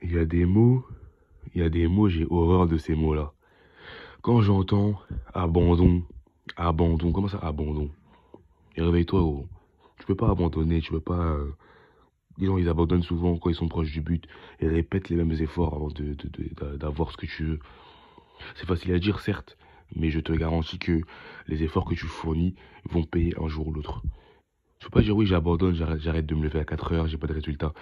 Il y a des mots, j'ai horreur de ces mots-là. Quand j'entends abandon, abandon, comment ça abandon? Et réveille-toi, gros. Tu peux pas abandonner, tu peux pas. Les gens, ils abandonnent souvent quand ils sont proches du but et répètent les mêmes efforts avant d'avoir ce que tu veux. C'est facile à dire, certes, mais je te garantis que les efforts que tu fournis vont payer un jour ou l'autre. Je peux pas dire oui, j'abandonne, j'arrête de me lever à 4 heures, j'ai pas de résultat.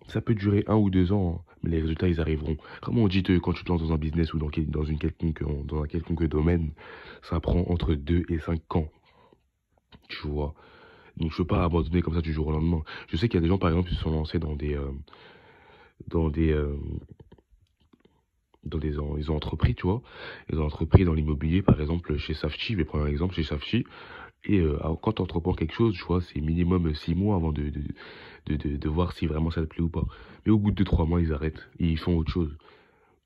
Ça peut durer 1 ou 2 ans, hein, mais les résultats, ils arriveront. Comme on dit, quand tu te lances dans un business ou dans un quelconque domaine, ça prend entre 2 et 5 ans, tu vois. Donc je peux pas abandonner comme ça du jour au lendemain. Je sais qu'il y a des gens, par exemple, qui se sont lancés dans des, euh, ils ont entrepris, tu vois. Ils ont entrepris dans l'immobilier, par exemple, chez Safety. Je vais prendre un exemple chez Safety. Et alors, quand tu entreprends quelque chose, tu vois, c'est minimum 6 mois avant de voir si vraiment ça te plaît ou pas. Mais au bout de 3 mois, ils arrêtent. Et ils font autre chose,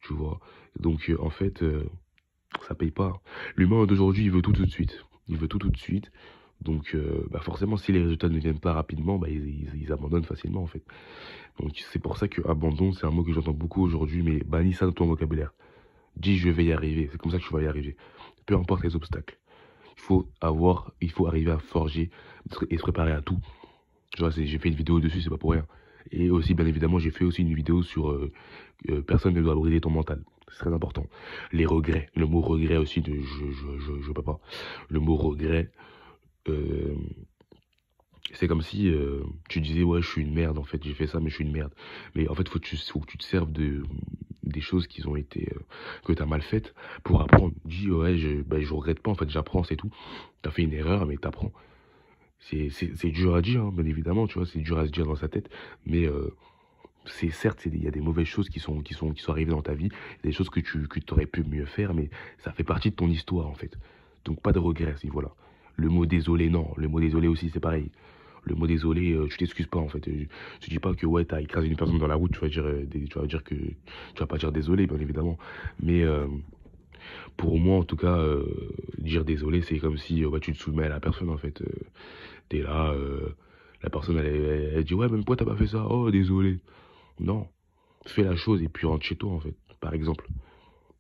tu vois. Donc, en fait, ça paye pas. L'humain d'aujourd'hui, il veut tout de suite. Il veut tout de suite. Donc, bah forcément, si les résultats ne viennent pas rapidement, bah, ils abandonnent facilement, en fait. Donc, c'est pour ça que abandon, c'est un mot que j'entends beaucoup aujourd'hui, mais bannis ça dans ton vocabulaire. Dis, je vais y arriver. C'est comme ça que tu vas y arriver. Peu importe les obstacles. Il faut arriver à forger et se préparer à tout. Tu vois, j'ai fait une vidéo dessus, c'est pas pour rien. Et aussi, bien évidemment, j'ai fait aussi une vidéo sur personne ne doit briser ton mental. C'est très important. Les regrets. Le mot regret aussi, je peux pas. Le mot regret, euh, c'est comme si tu disais, ouais, je suis une merde, en fait, j'ai fait ça, mais je suis une merde. Mais en fait, faut que tu te serves des choses qui ont été, que t'as mal faites pour apprendre. Dis, ouais, je regrette pas, en fait, j'apprends, c'est tout. T'as fait une erreur, mais t'apprends. C'est dur à dire, hein, bien évidemment, tu vois, c'est dur à se dire dans sa tête, mais c'est certes, il y a des mauvaises choses qui sont arrivées dans ta vie, des choses que tu aurais pu mieux faire, mais ça fait partie de ton histoire, en fait. Donc pas de regrets, si voilà. Le mot désolé, non. Le mot désolé aussi, c'est pareil. Le mot désolé, tu t'excuses pas, en fait. Tu dis pas que, ouais, t'as écrasé une personne dans la route, tu vas dire que, tu vas pas dire désolé, bien évidemment. Mais pour moi, en tout cas, dire désolé, c'est comme si bah, tu te soumets à la personne, en fait. T'es là, la personne, elle dit, ouais, même pourquoi t'as pas fait ça? Oh, désolé. Non, fais la chose et puis rentre chez toi, en fait, par exemple.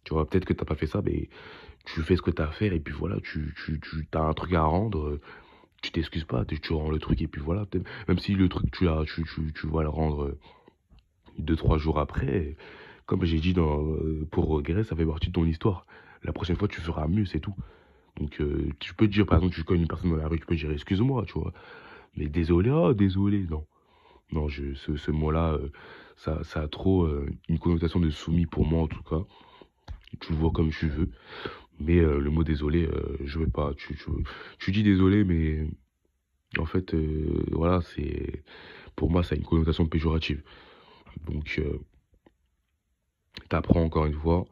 Tu vois, peut-être que t'as pas fait ça, mais tu fais ce que t'as à faire et puis voilà, t'as un truc à rendre, tu t'excuses pas, tu rends le truc et puis voilà. Même si le truc, tu vas le rendre 2, 3 jours après, comme j'ai dit pour regret, ça fait partie de ton histoire. La prochaine fois, tu feras mieux, c'est tout. Donc, tu peux dire, par exemple, tu connais une personne dans la rue, tu peux dire excuse-moi, tu vois. Mais désolé, oh, désolé, non. Non, ce mot-là, ça a trop une connotation de soumis pour moi, en tout cas. Tu le vois comme tu veux. Mais le mot désolé, je veux pas. Tu dis désolé, mais en fait, voilà, pour moi, ça a une connotation péjorative. Donc, t'apprends encore une fois,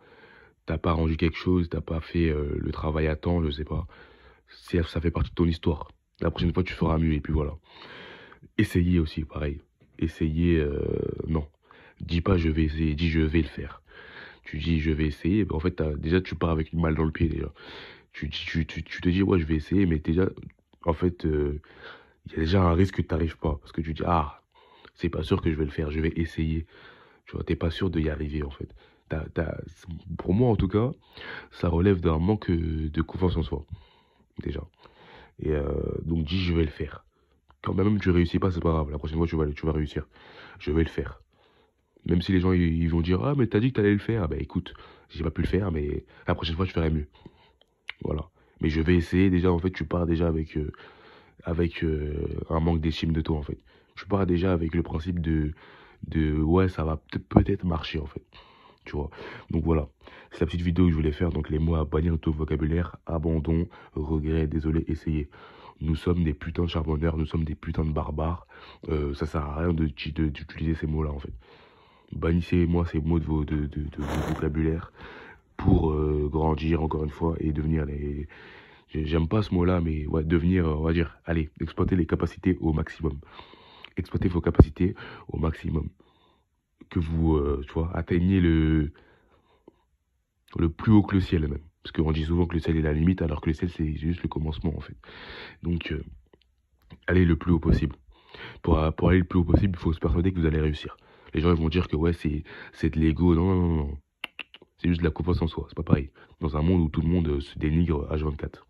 t'as pas rendu quelque chose, t'as pas fait le travail à temps, je sais pas. Ça fait partie de ton histoire. La prochaine fois, tu feras mieux, et puis voilà. Essayez aussi, pareil. Essayez, non. Dis pas je vais essayer, dis je vais le faire. Tu dis je vais essayer, ben, en fait, déjà, tu pars avec une balle dans le pied, déjà. Tu te dis, ouais, je vais essayer, mais déjà, en fait, il y a déjà un risque que tu n'arrives pas. Parce que tu dis, ah, c'est pas sûr que je vais le faire, je vais essayer. Tu vois, t'es pas sûr d'y arriver, en fait. Pour moi, en tout cas, ça relève d'un manque de confiance en soi, déjà. Et donc, dis, je vais le faire. Quand même tu réussis pas, c'est pas grave. La prochaine fois, tu vas réussir. Je vais le faire. Même si les gens, ils vont dire, ah, mais t'as dit que t'allais le faire. Ah, bah écoute, j'ai pas pu le faire, mais la prochaine fois, je ferai mieux. Voilà. Mais je vais essayer, déjà, en fait, tu pars déjà avec un manque d'estime de toi, en fait. Tu pars déjà avec le principe ouais, ça va peut-être marcher, en fait. Tu vois. Donc voilà, c'est la petite vidéo que je voulais faire. Donc les mots à bannir de ton vocabulaire: abandon, regret, désolé, essayer. Nous sommes des putains de charbonneurs, nous sommes des putains de barbares. Ça sert à rien d'utiliser ces mots-là, en fait. Bannissez-moi ces mots de vos vocabulaire pour grandir, encore une fois, et devenir les... J'aime pas ce mot-là, mais ouais, devenir, on va dire, allez, exploiter les capacités au maximum. Exploitez vos capacités au maximum. Que vous, tu vois, atteigniez le plus haut que le ciel même. Parce qu'on dit souvent que le ciel est la limite, alors que le ciel c'est juste le commencement en fait. Donc allez le plus haut possible. Pour aller le plus haut possible, il faut se persuader que vous allez réussir. les gens ils vont dire que ouais, c'est de l'ego. Non, non, non, non. C'est juste de la confiance en soi, c'est pas pareil. Dans un monde où tout le monde se dénigre H24.